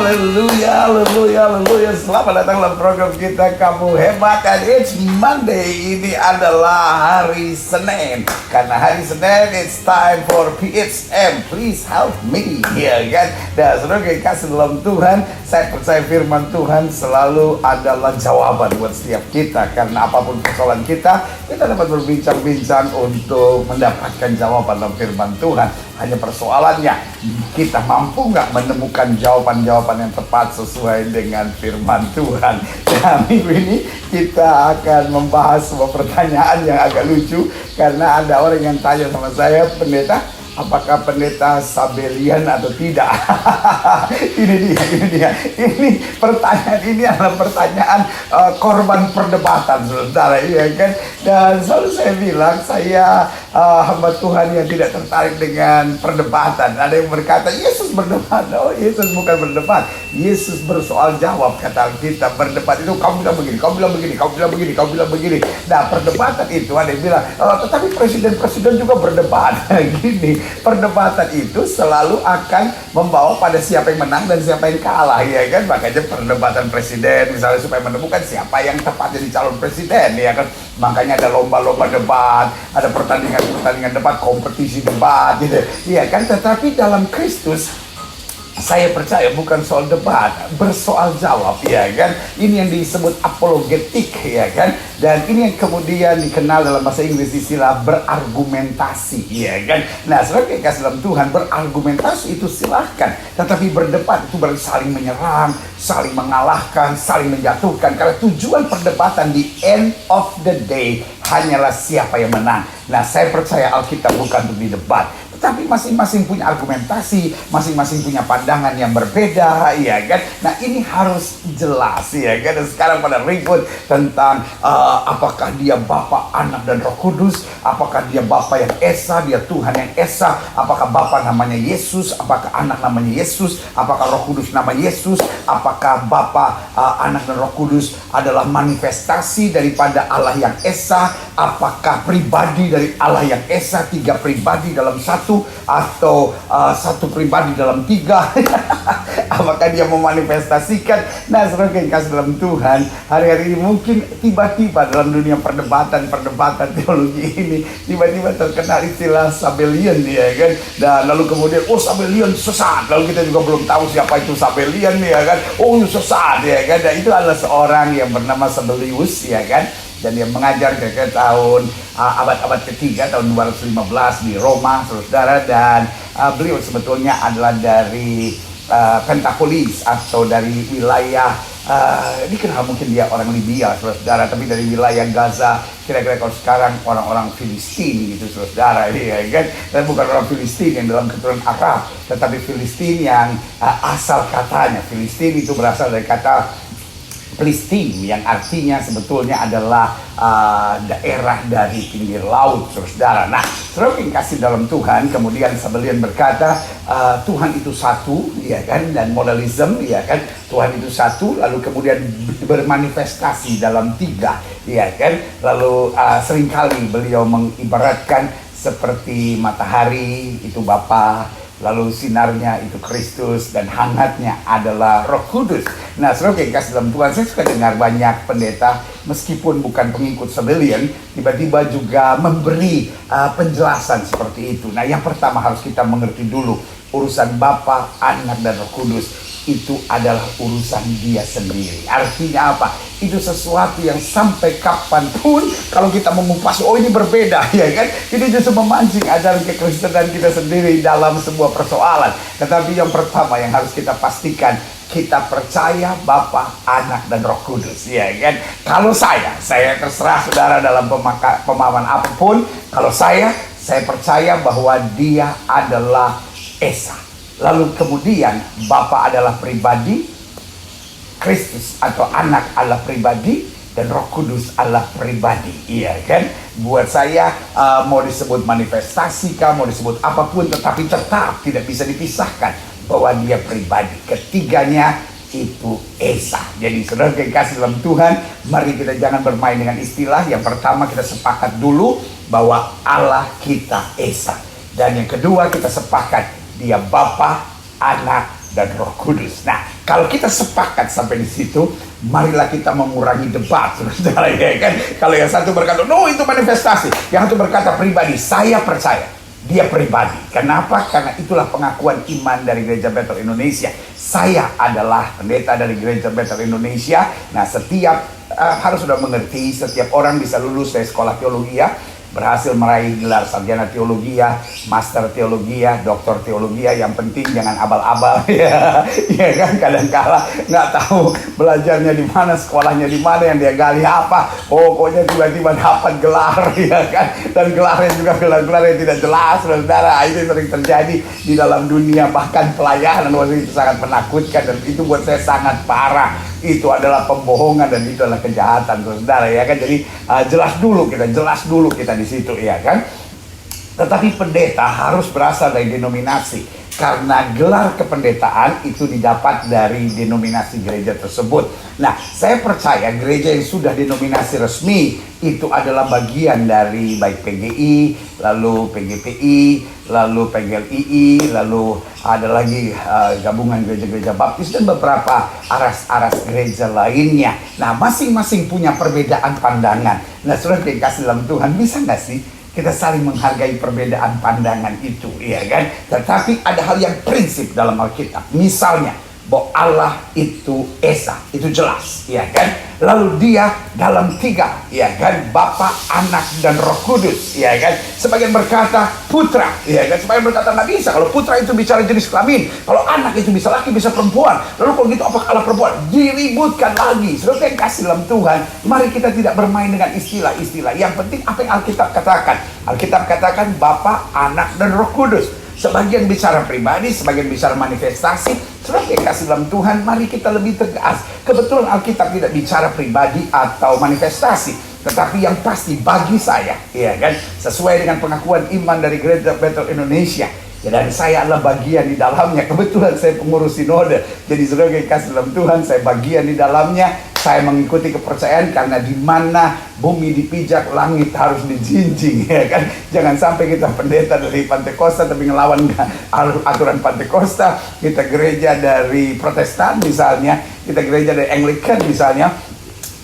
Haleluya, haleluya, haleluya. Selamat datang dalam program kita Kamu Hebat. And it's Monday. Ini adalah hari Senin. Karena hari Senin, it's time for PHM. Please help me, ya kan? Dan saudara kasih dalam Tuhan, saya percaya firman Tuhan selalu adalah jawaban buat setiap kita. Karena apapun persoalan kita dapat berbincang-bincang untuk mendapatkan jawaban dalam firman Tuhan. Hanya persoalannya, kita mampu nggak menemukan jawaban-jawaban yang tepat sesuai dengan firman Tuhan. Nah, minggu ini kita akan membahas sebuah pertanyaan yang agak lucu. Karena ada orang yang tanya sama saya, pendeta, apakah pendeta Sabelian atau tidak? Ini dia. Ini pertanyaan ini adalah pertanyaan korban perdebatan, saudara, ya kan? Dan selalu saya bilang, saya hamba Tuhan yang tidak tertarik dengan perdebatan. Ada yang berkata, Yesus berdebat. Oh, Yesus bukan berdebat. Yesus bersoal jawab, kata kita. Berdebat itu, kamu bilang begini, kamu bilang begini, kamu bilang begini, kamu bilang begini. Nah, perdebatan itu ada yang bilang, tetapi presiden-presiden juga berdebat. Gini, perdebatan itu selalu akan membawa pada siapa yang menang dan siapa yang kalah, ya kan? Makanya perdebatan presiden misalnya supaya menemukan siapa yang tepat jadi calon presiden, ya kan? Makanya ada lomba-lomba debat, ada pertandingan debat, kompetisi debat, gitu, ya kan? Tetapi dalam Kristus, saya percaya bukan soal debat, bersoal jawab, ya kan? Ini yang disebut apologetik, ya kan? Dan ini yang kemudian dikenal dalam bahasa Inggris istilah berargumentasi, ya kan? Nah, sebagai kasih dalam Tuhan, berargumentasi itu silahkan, tetapi berdebat itu berarti saling menyerang, saling mengalahkan, saling menjatuhkan. Karena tujuan perdebatan di end of the day hanyalah siapa yang menang. Nah, saya percaya Alkitab bukan untuk didebat, tapi masing-masing punya argumentasi, masing-masing punya pandangan yang berbeda, ya kan? Nah, ini harus jelas, ya kan? Dan sekarang pada ribut tentang apakah dia Bapa, Anak, dan Roh Kudus, apakah dia Bapa yang Esa, dia Tuhan yang Esa, apakah Bapa namanya Yesus, apakah Anak namanya Yesus, apakah Roh Kudus nama Yesus, apakah Bapa, Anak, dan Roh Kudus adalah manifestasi daripada Allah yang Esa, apakah pribadi dari Allah yang Esa, tiga pribadi dalam satu, atau satu pribadi dalam tiga. Apakah dia memanifestasikan? Nah, saudara yang kasih dalam Tuhan, hari-hari ini mungkin tiba-tiba dalam dunia perdebatan teologi ini tiba-tiba terkenal istilah Sabelian, ya kan? Dan lalu kemudian, oh, Sabelian sesat. Lalu kita juga belum tahu siapa itu Sabelian, ya kan? Oh, sesat, ya kan? Dan itu adalah seorang yang bernama Sabelius, ya kan? Dan dia mengajar ke tahun abad ketiga, tahun 215 di Roma, saudara. Dan beliau sebetulnya adalah dari Pentapolis, atau dari wilayah dikenal mungkin dia orang Libya, saudara, tapi dari wilayah Gaza, kira-kira kalau sekarang orang-orang Filistin gitu, saudara, ya kan? Dan bukan orang Filistin yang dalam keturunan Arab, tetapi Filistin yang asal katanya, Filistin itu berasal dari kata Filistin, yang artinya sebetulnya adalah daerah dari pinggir laut, saudara. Nah, saudara yang kasih dalam Tuhan, kemudian Sabelian berkata, Tuhan itu satu, ya kan? Dan modalisme, ya kan? Tuhan itu satu, lalu kemudian bermanifestasi dalam tiga, ya kan? Lalu seringkali beliau mengibaratkan seperti matahari itu Bapa, lalu sinarnya itu Kristus, dan hangatnya adalah Roh Kudus. Nah, saudara yang kasih dalam Tuhan, saya suka dengar banyak pendeta, meskipun bukan pengikut Sabelian, tiba-tiba juga memberi penjelasan seperti itu. Nah, yang pertama harus kita mengerti dulu, urusan Bapa, Anak, dan Roh Kudus itu adalah urusan dia sendiri. Artinya apa? Itu sesuatu yang sampai kapanpun kalau kita mengupas, oh ini berbeda, ya kan? Ini justru memancing ajaran kekristenan kita sendiri dalam sebuah persoalan. Tetapi yang pertama yang harus kita pastikan, kita percaya Bapa, Anak, dan Roh Kudus, ya kan? Kalau saya terserah saudara dalam pemahaman apapun. Kalau saya percaya bahwa dia adalah Esa. Lalu kemudian Bapa adalah pribadi, Kristus atau Anak adalah pribadi, dan Roh Kudus adalah pribadi, iya kan? Buat saya mau disebut manifestasi kah, mau disebut apapun, tetapi tetap tidak bisa dipisahkan bahwa dia pribadi. Ketiganya itu Esa. Jadi saudara yang kasih dalam Tuhan, mari kita jangan bermain dengan istilah. Yang pertama kita sepakat dulu bahwa Allah kita Esa. Dan yang kedua kita sepakat dia Bapa, Anak, dan Roh Kudus. Nah, kalau kita sepakat sampai di situ, marilah kita mengurangi debat, saudara, ya kan? Kalau yang satu berkata, no itu manifestasi, yang satu berkata pribadi, saya percaya dia pribadi. Kenapa? Karena itulah pengakuan iman dari Gereja Bethel Indonesia. Saya adalah pendeta dari Gereja Bethel Indonesia. Nah, setiap harus sudah mengerti, setiap orang bisa lulus dari sekolah teologi ya, berhasil meraih gelar sarjana teologi ya, master teologi ya, doktor teologi ya. Yang penting jangan abal-abal ya, ya kan? Kadang-kala nggak tahu belajarnya di mana, sekolahnya di mana, yang dia gali apa, pokoknya tiba-tiba dapat gelar ya kan, dan gelarnya juga gelar-gelar yang tidak jelas, saudara. Itu sering terjadi di dalam dunia, bahkan pelayanan. Waktu itu sangat menakutkan, dan itu buat saya sangat parah. Itu adalah pembohongan dan itu adalah kejahatan, saudara, ya kan. Jadi jelas dulu kita di situ, ya kan. Tetapi pendeta harus berasal dari denominasi, karena gelar kependetaan itu didapat dari denominasi gereja tersebut. Nah, saya percaya gereja yang sudah denominasi resmi itu adalah bagian dari baik PGI, lalu PGPI, lalu PGLII, lalu ada lagi gabungan gereja-gereja baptis dan beberapa aras-aras gereja lainnya. Nah, masing-masing punya perbedaan pandangan. Nah, saudara dikasih dalam Tuhan, bisa nggak sih kita saling menghargai perbedaan pandangan itu, ya kan? Tetapi ada hal yang prinsip dalam Alkitab. Misalnya, bahwa Allah itu Esa, itu jelas, ya kan? Lalu dia dalam tiga, ya kan? Bapa, Anak, dan Roh Kudus, ya kan? Sebagian berkata putra, ya kan? Sebagian berkata nggak bisa. Kalau putra itu bicara jenis kelamin, kalau anak itu bisa laki, bisa perempuan. Lalu kalau gitu apakah Allah perempuan? Diributkan lagi. Saudara yang kasih dalam Tuhan, mari kita tidak bermain dengan istilah-istilah. Yang penting apa yang Alkitab katakan. Alkitab katakan Bapa, Anak, dan Roh Kudus. Sebagian bicara pribadi, sebagian bicara manifestasi. Saudara yang kasih dalam Tuhan, mari kita lebih tegas. Kebetulan Alkitab tidak bicara pribadi atau manifestasi, tetapi yang pasti bagi saya, ya kan, sesuai dengan pengakuan iman dari Gereja Bethel Indonesia, ya, dan saya adalah bagian di dalamnya. Kebetulan saya pengurus sinode, jadi saudara yang kasih dalam Tuhan, saya bagian di dalamnya. Saya mengikuti kepercayaan, karena di mana bumi dipijak, langit harus dijinjing, ya kan. Jangan sampai kita pendeta dari Pantai Kosta tapi ngelawan aturan Pantai Kosta. Kita gereja dari Protestan misalnya, kita gereja dari Anglikan misalnya,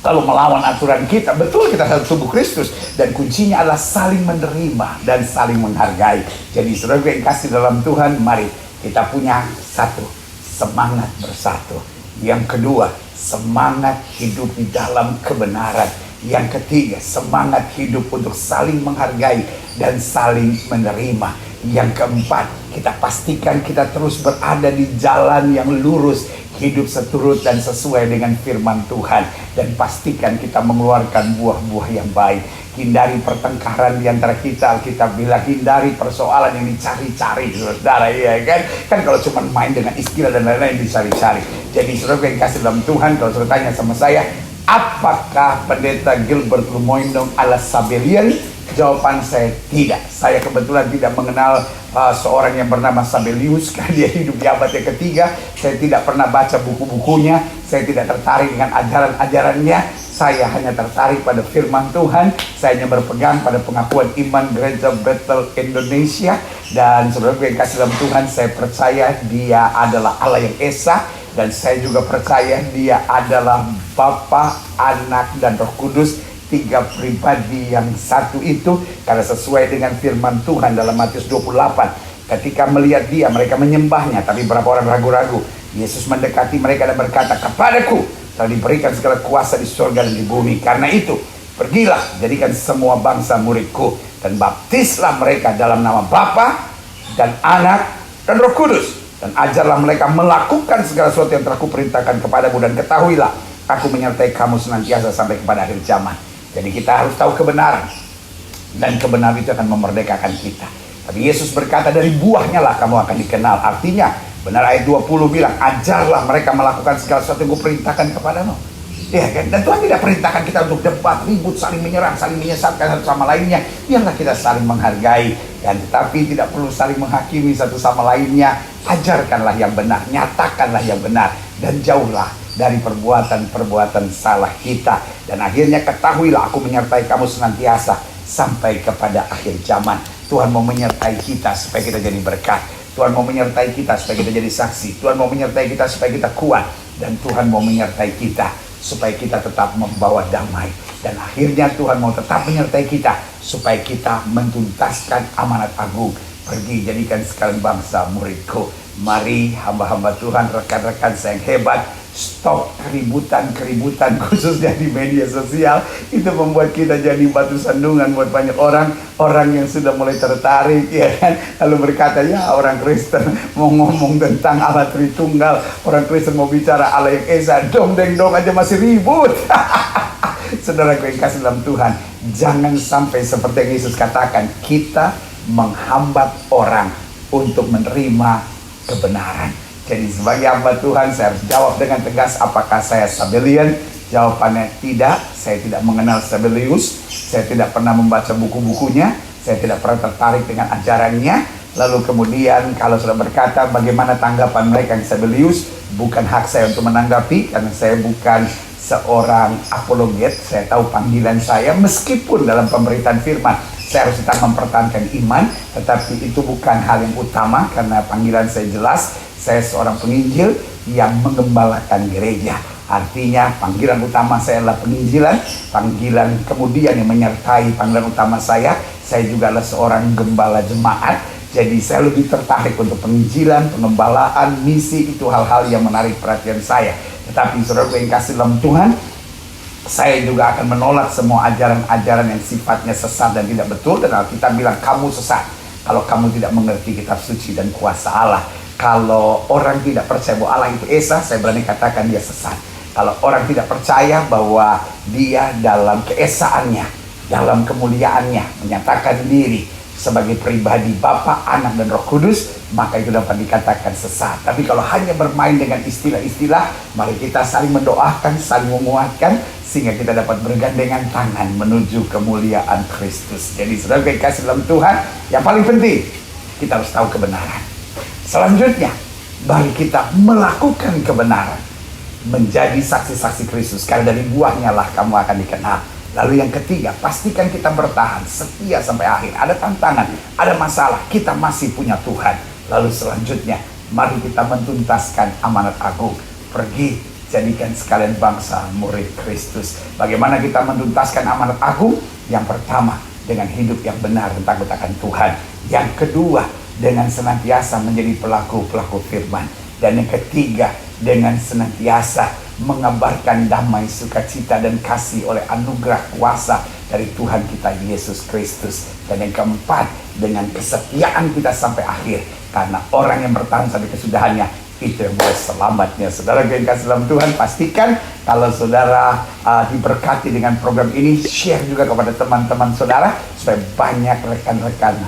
lalu melawan aturan kita. Betul, kita satu tubuh Kristus, dan kuncinya adalah saling menerima dan saling menghargai. Jadi saudara yang kasih dalam Tuhan, mari kita punya satu, semangat bersatu. Yang kedua, semangat hidup di dalam kebenaran. Yang ketiga, semangat hidup untuk saling menghargai dan saling menerima. Yang keempat, kita pastikan kita terus berada di jalan yang lurus, hidup seturut dan sesuai dengan firman Tuhan, dan pastikan kita mengeluarkan buah-buah yang baik. Hindari pertengkaran di antara kita. Alkitab bilang hindari persoalan yang dicari-cari, saudara, ya kan? Kan kalau cuma main dengan istilah dan lain-lain dicari-cari. Jadi saudara yang kasih dalam Tuhan, kalau saudara tanya sama saya, apakah pendeta Gilbert Lumoindong ala Sabellian? Jawaban saya tidak. Saya kebetulan tidak mengenal seorang yang bernama Sabellius, karena dia hidup di abad yang ketiga. Saya tidak pernah baca buku-bukunya. Saya tidak tertarik dengan ajaran-ajarannya. Saya hanya tertarik pada firman Tuhan. Saya hanya berpegang pada pengakuan iman Gereja Bethel Indonesia. Dan saudara yang kasih dalam Tuhan, saya percaya dia adalah Allah yang Esa. Dan saya juga percaya dia adalah Bapa, Anak, dan Roh Kudus. Tiga pribadi yang satu itu, karena sesuai dengan firman Tuhan dalam Matius 28. Ketika melihat dia, mereka menyembahnya, tapi beberapa orang ragu-ragu. Yesus mendekati mereka dan berkata, kepadaku telah diberikan segala kuasa di surga dan di bumi. Karena itu, pergilah, jadikan semua bangsa muridku, dan baptislah mereka dalam nama Bapa dan Anak dan Roh Kudus, dan ajarlah mereka melakukan segala sesuatu yang telah kuperintahkan kepadamu, dan ketahuilah, aku menyertai kamu senantiasa sampai kepada akhir zaman. Jadi kita harus tahu kebenaran, dan kebenaran itu akan memerdekakan kita. Tapi Yesus berkata, dari buahnya lah kamu akan dikenal. Artinya, benar ayat 20 bilang, ajarlah mereka melakukan segala sesuatu yang kuperintahkan kepadamu. Ya kan? Dan Tuhan tidak perintahkan kita untuk debat, ribut, saling menyerang, saling menyesatkan satu sama lainnya. Biarlah kita saling menghargai, dan tetapi tidak perlu saling menghakimi satu sama lainnya. Ajarkanlah yang benar, nyatakanlah yang benar, dan jauhlah dari perbuatan-perbuatan salah kita. Dan akhirnya ketahuilah, aku menyertai kamu senantiasa sampai kepada akhir zaman. Tuhan mau menyertai kita supaya kita jadi berkat. Tuhan mau menyertai kita supaya kita jadi saksi. Tuhan mau menyertai kita supaya kita kuat. Dan Tuhan mau menyertai kita supaya kita tetap membawa damai. Dan akhirnya Tuhan mau tetap menyertai kita supaya kita mentuntaskan amanat agung. Pergi jadikan sekalian bangsa muridku. Mari hamba-hamba Tuhan, rekan-rekan saya yang hebat, stop keributan khususnya di media sosial. Itu membuat kita jadi batu sandungan buat banyak orang yang sudah mulai tertarik, ya kan, lalu berkata, ya orang Kristen mau ngomong tentang Allah Tritunggal, orang Kristen mau bicara Allah yang Esa, dong aja masih ribut. Saudara yang kasih dalam Tuhan, jangan sampai seperti yang Yesus katakan, kita menghambat orang untuk menerima kebenaran. Jadi sebagai hamba Tuhan, saya harus jawab dengan tegas, apakah saya Sabellian? Jawabannya tidak. Saya tidak mengenal Sabellius. Saya tidak pernah membaca buku-bukunya. Saya tidak pernah tertarik dengan ajarannya. Lalu kemudian kalau sudah berkata bagaimana tanggapan mereka yang Sabellius, bukan hak saya untuk menanggapi, karena saya bukan seorang apologet. Saya tahu panggilan saya, meskipun dalam pemberitaan firman saya harus tetap mempertahankan iman, tetapi itu bukan hal yang utama, karena panggilan saya jelas. Saya seorang penginjil yang mengembalakan gereja. Artinya panggilan utama saya adalah penginjilan. Panggilan kemudian yang menyertai panggilan utama saya juga adalah seorang gembala jemaat. Jadi saya lebih tertarik untuk penginjilan, pengembalaan, misi. Itu hal-hal yang menarik perhatian saya. Tetapi saudara yang kasih dalam Tuhan, saya juga akan menolak semua ajaran-ajaran yang sifatnya sesat dan tidak betul. Dan Alkitab bilang kamu sesat kalau kamu tidak mengerti kitab suci dan kuasa Allah. Kalau orang tidak percaya bahwa Allah itu Esa, saya berani katakan dia sesat. Kalau orang tidak percaya bahwa dia dalam keesaannya, dalam kemuliaannya, menyatakan diri sebagai pribadi Bapa, Anak, dan Roh Kudus, maka itu dapat dikatakan sesat. Tapi kalau hanya bermain dengan istilah-istilah, mari kita saling mendoakan, saling menguatkan, sehingga kita dapat bergandengan tangan menuju kemuliaan Kristus. Jadi saudara yang kasih dalam Tuhan, yang paling penting, kita harus tahu kebenaran. Selanjutnya, mari kita melakukan kebenaran, menjadi saksi-saksi Kristus, karena dari buahnya lah kamu akan dikenal. Lalu yang ketiga, pastikan kita bertahan setia sampai akhir. Ada tantangan, ada masalah, kita masih punya Tuhan. Lalu selanjutnya, mari kita mentuntaskan amanat agung. Pergi, jadikan sekalian bangsa murid Kristus. Bagaimana kita mentuntaskan amanat agung? Yang pertama, dengan hidup yang benar dan takut akan Tuhan. Yang kedua, dengan senantiasa menjadi pelaku-pelaku firman. Dan yang ketiga, dengan senantiasa mengabarkan damai, sukacita, dan kasih oleh anugerah kuasa dari Tuhan kita Yesus Kristus. Dan yang keempat, dengan kesetiaan kita sampai akhir. Karena orang yang bertahan sampai kesudahannya, itu yang boleh selamatnya. Saudara yang kasih dalam Tuhan, pastikan kalau saudara diberkati dengan program ini, share juga kepada teman-teman saudara, supaya banyak rekan-rekan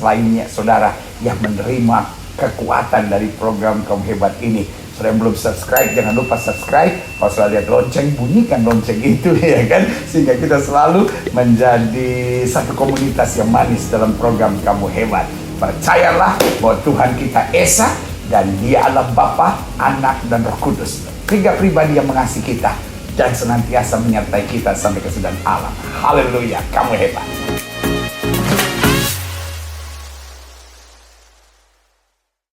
lainnya saudara yang menerima kekuatan dari program Kaum Hebat ini. Saudara yang belum subscribe, jangan lupa subscribe. Kalau sudah lihat lonceng, bunyikan lonceng itu, ya kan, sehingga kita selalu menjadi satu komunitas yang manis dalam program Kamu Hebat. Percayalah bahwa Tuhan kita Esa, dan dia adalah Bapa, Anak, dan Roh Kudus. Tiga pribadi yang mengasihi kita dan senantiasa menyertai kita sampai kesudahan alam. Haleluya, kamu hebat.